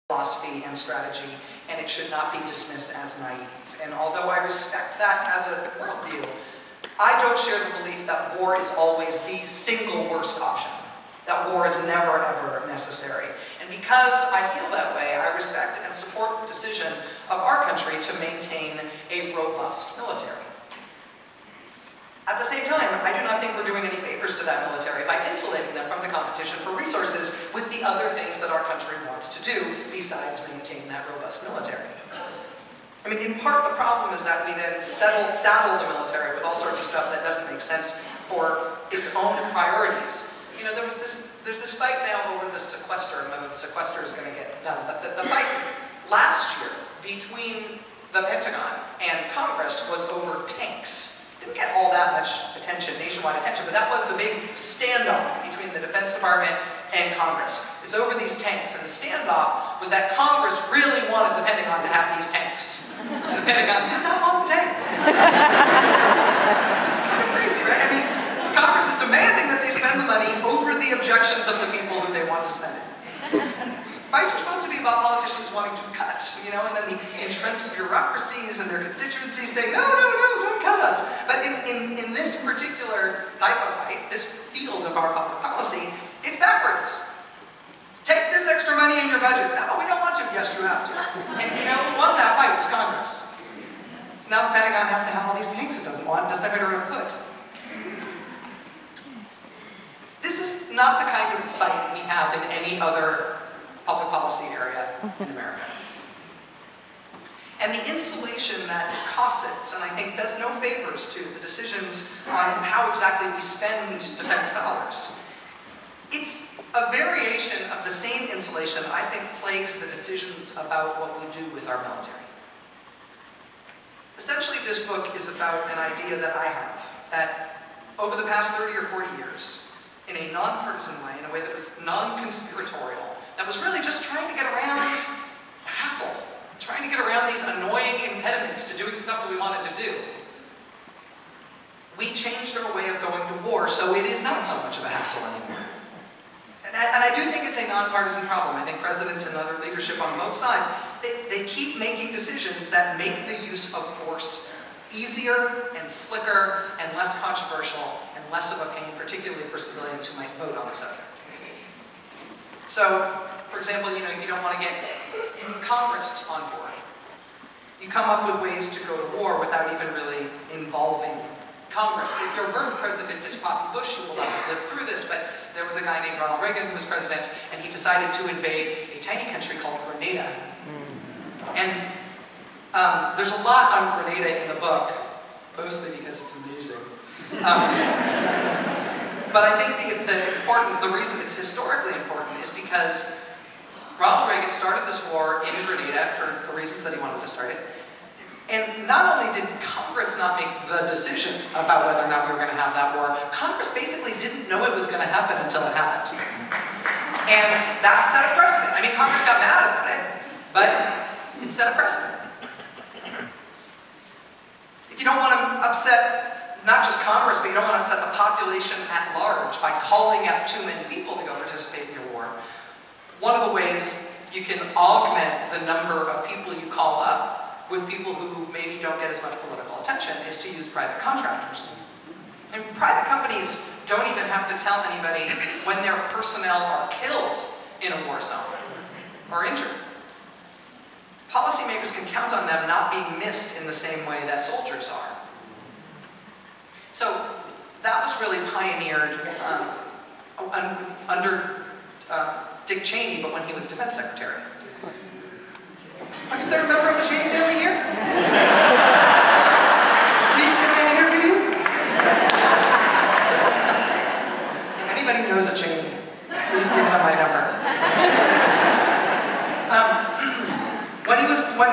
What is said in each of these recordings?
philosophy and strategy, and it should not be dismissed as naive. And although I respect that as a worldview, I don't share the belief that war is always the single worst option, that war is never, ever necessary. And because I feel that way, I respect and support the decision of our country to maintain a robust military. At the same time, I do not think we're doing any favors to that military by insulating them from the competition for resources with the other things that our country wants to do besides maintain that robust military. I mean, in part, the problem is that we then saddle the military with all sorts of stuff that doesn't make sense for its own priorities. You know, there's this fight now over the sequester and whether the sequester is going to get done. The fight last year between the Pentagon and Congress was over tanks. Didn't get all that much attention, nationwide attention, but that was the big standoff between the Defense Department and Congress. It's over these tanks, and the standoff was that Congress really wanted the Pentagon to have these tanks. And the Pentagon did not want the tanks. It's kind of crazy, right? I mean, Congress is demanding that they spend the money over the objections of the people who they want to spend it. Fights are supposed to be about politicians wanting to cut, you know, and then the entrenched bureaucracies and their constituencies say, no, no, no, don't cut us. But in this particular type of fight, this field of our public policy, it's backwards. Take this extra money in your budget. No, we don't want to. Yes, you have to. And you know, who won that fight was Congress. Now the Pentagon has to have all these tanks it doesn't want, doesn't have anywhere to put. This is not the kind of fight we have in any other public policy area in America. And the insulation that causes, and I think does no favors to the decisions on how exactly we spend defense dollars. It's a variation of the same insulation I think plagues the decisions about what we do with our military. Essentially, this book is about an idea that I have, that over the past 30 or 40 years, in a non-partisan way, in a way that was non-conspiratorial, that was really just trying to get around hassle, trying to get around these annoying impediments to doing stuff that we wanted to do. We changed our way of going to war, so it is not so much of a hassle anymore. And I do think it's a nonpartisan problem. I think presidents and other leadership on both sides, they keep making decisions that make the use of force easier and slicker and less controversial and less of a pain, particularly for civilians who might vote on the subject. So, for example, you know, you don't want to get Congress on board. You come up with ways to go to war without even really involving Congress. If your birth president is Poppy Bush, you will not have lived through this, but there was a guy named Ronald Reagan who was president, and he decided to invade a tiny country called Grenada. And there's a lot on Grenada in the book, mostly because it's amazing. But I think the reason it's historically important is because Ronald Reagan started this war in Grenada for the reasons that he wanted to start it. And not only did Congress not make the decision about whether or not we were going to have that war, Congress basically didn't know it was going to happen until it happened. And that set a precedent. I mean, Congress got mad about it, but it set a precedent. If you don't want to upset not just Congress, but you don't want to upset the population at large by calling out too many people to go participate in your war, one of the ways you can augment the number of people you call up with people who maybe don't get as much political attention is to use private contractors. And private companies don't even have to tell anybody when their personnel are killed in a war zone or injured. Policymakers can count on them not being missed in the same way that soldiers are. So that was really pioneered under Dick Cheney, but when he was Defense Secretary. Is there a member of the Cheney family here? Please, can I interview you? If anybody knows a Cheney, please give them my number.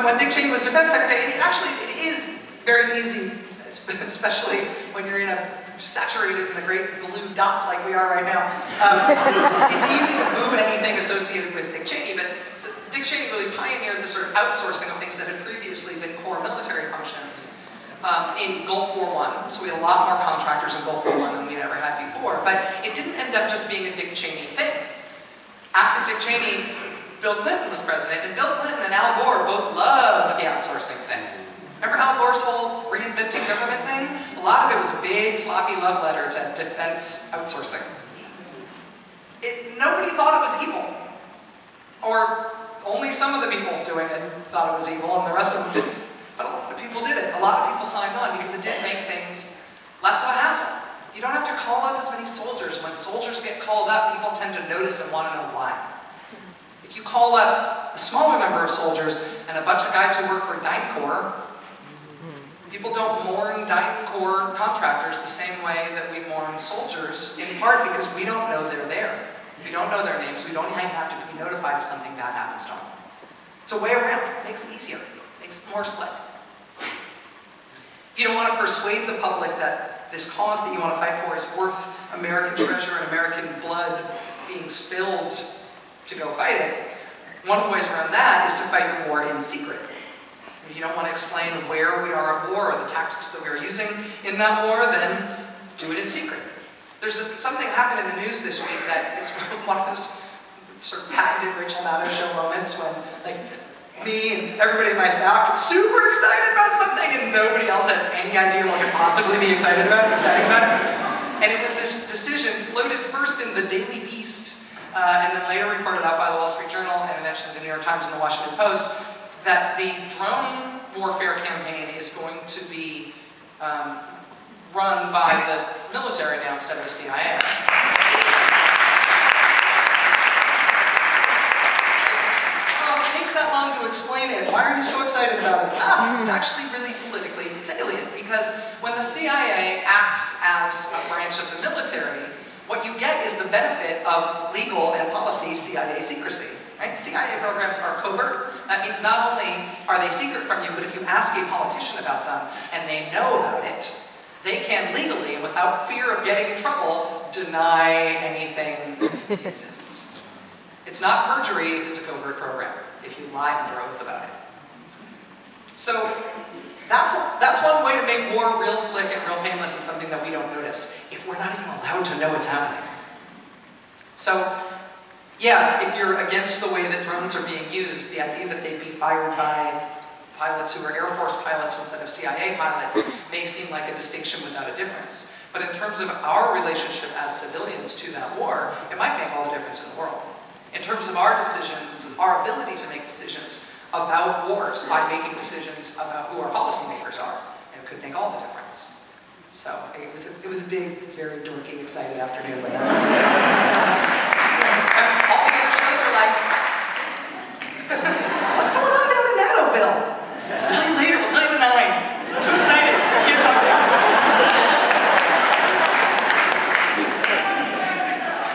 When Dick Cheney was Defense Secretary, it is very easy, especially when you're saturated in a great blue dot like we are right now. It's easy to boo anything associated with Dick Cheney, but Dick Cheney really pioneered the sort of outsourcing of things that had previously been core military functions in Gulf War I. So we had a lot more contractors in Gulf War I than we'd ever had before. But it didn't end up just being a Dick Cheney thing. After Dick Cheney Bill Clinton was president, and Bill Clinton and Al Gore both loved the outsourcing thing. Remember Al Gore's whole reinventing government thing? A lot of it was a big, sloppy love letter to defense outsourcing. Nobody thought it was evil. Or only some of the people doing it thought it was evil, and the rest of them didn't. But a lot of people did it. A lot of people signed on because it did make things less of a hassle. You don't have to call up as many soldiers. When soldiers get called up, people tend to notice and want to know why. If you call up a smaller number of soldiers and a bunch of guys who work for DynCorp, people don't mourn DynCorp contractors the same way that we mourn soldiers, in part because we don't know they're there. We don't know their names. We don't even have to be notified if something bad happens to them. It's a way around. It makes it easier. It makes it more slick. If you don't want to persuade the public that this cause that you want to fight for is worth American treasure and American blood being spilled to go fight it, one of the ways around that is to fight your war in secret. If you don't want to explain where we are at war or the tactics that we are using in that war, then do it in secret. There's something happened in the news this week that it's one of those sort of patented Rachel Maddow show moments when, like, me and everybody in my staff get super excited about something and nobody else has any idea what could possibly be exciting about it. And it was this decision floated first in the Daily Beast and then later reported out by the Wall Street Journal and eventually the New York Times and the Washington Post, that the drone warfare campaign is going to be run by the military now instead of the CIA. Well, if it takes that long to explain it, why are you so excited about it? It's actually really politically salient, because when the CIA acts as a branch of the military, what you get is the benefit of legal and policy CIA secrecy. Right? CIA programs are covert. That means not only are they secret from you, but if you ask a politician about them and they know about it, they can legally, without fear of getting in trouble, deny anything exists. It's not perjury if it's a covert program, if you lie under oath about it. So that's one way to make war real slick and real painless and something that we don't notice, if we're not even allowed to know what's happening. So, yeah, if you're against the way that drones are being used, the idea that they'd be fired by pilots who are Air Force pilots instead of CIA pilots may seem like a distinction without a difference. But in terms of our relationship as civilians to that war, it might make all the difference in the world. In terms of our decisions, our ability to make decisions about wars by making decisions about who our policymakers are, it could make all the difference. So it was a big, very dorky, excited afternoon. All the other shows are like, what's going on down in Maddowville? I'll tell you later, we'll tell you at 9. I'm too excited, can't talk about it.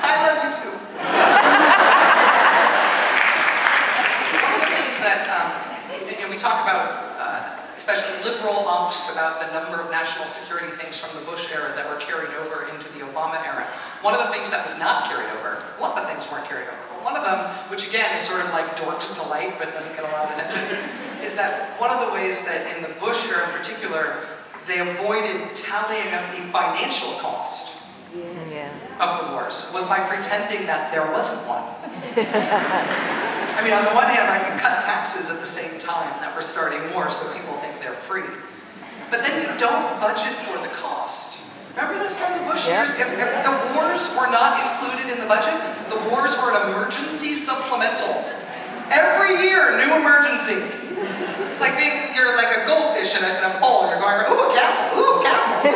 I love you too. One of the things that, we talk about, especially liberal angst about the number of national security things from the Bush era that were carried over into the Obama era. One of the things that was not carried over, a lot of things weren't carried over, but one of them, which again is sort of like dork's delight but doesn't get a lot of attention, is that one of the ways that in the Bush era in particular, they avoided tallying up the financial cost of the wars was by pretending that there wasn't one. I mean, on the one hand, right, you cut taxes at the same time that we're starting war so people think they're free. But then you don't budget for the cost. Remember this from the Bush years? If the wars were not included in the budget, the wars were an emergency supplemental. Every year, new emergency. It's like you're like a goldfish in a bowl and you're going, ooh, a castle, ooh, a castle.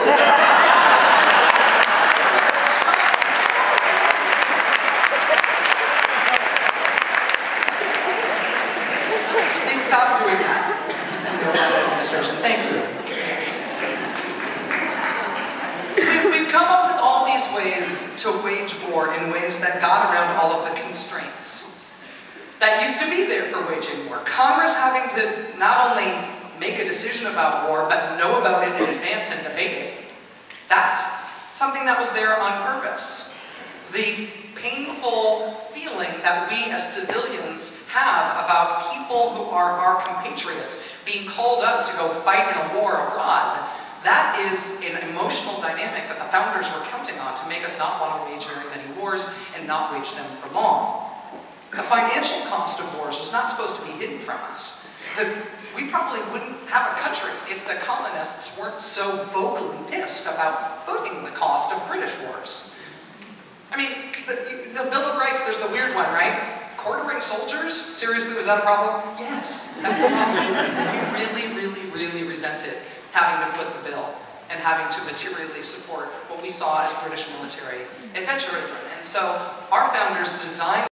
Stop doing that. Administration, thank you. We've come up with all these ways to wage war in ways that got around all of the constraints that used to be there for waging war. Congress having to not only make a decision about war, but know about it in advance and debate it. That's something that was there on purpose. The painful feeling that we as civilians have about people who are our compatriots being called up to go fight in a war abroad, that is an emotional dynamic that the founders were counting on to make us not want to wage very many wars and not wage them for long. The financial cost of wars was not supposed to be hidden from us. We probably wouldn't have a country if the colonists weren't so vocally pissed about footing the cost of British wars. I mean, the Bill of Rights, there's the weird one, right? Quartering soldiers? Seriously, was that a problem? Yes, that was a problem. We really resented having to foot the bill and having to materially support what we saw as British military adventurism. And so our founders designed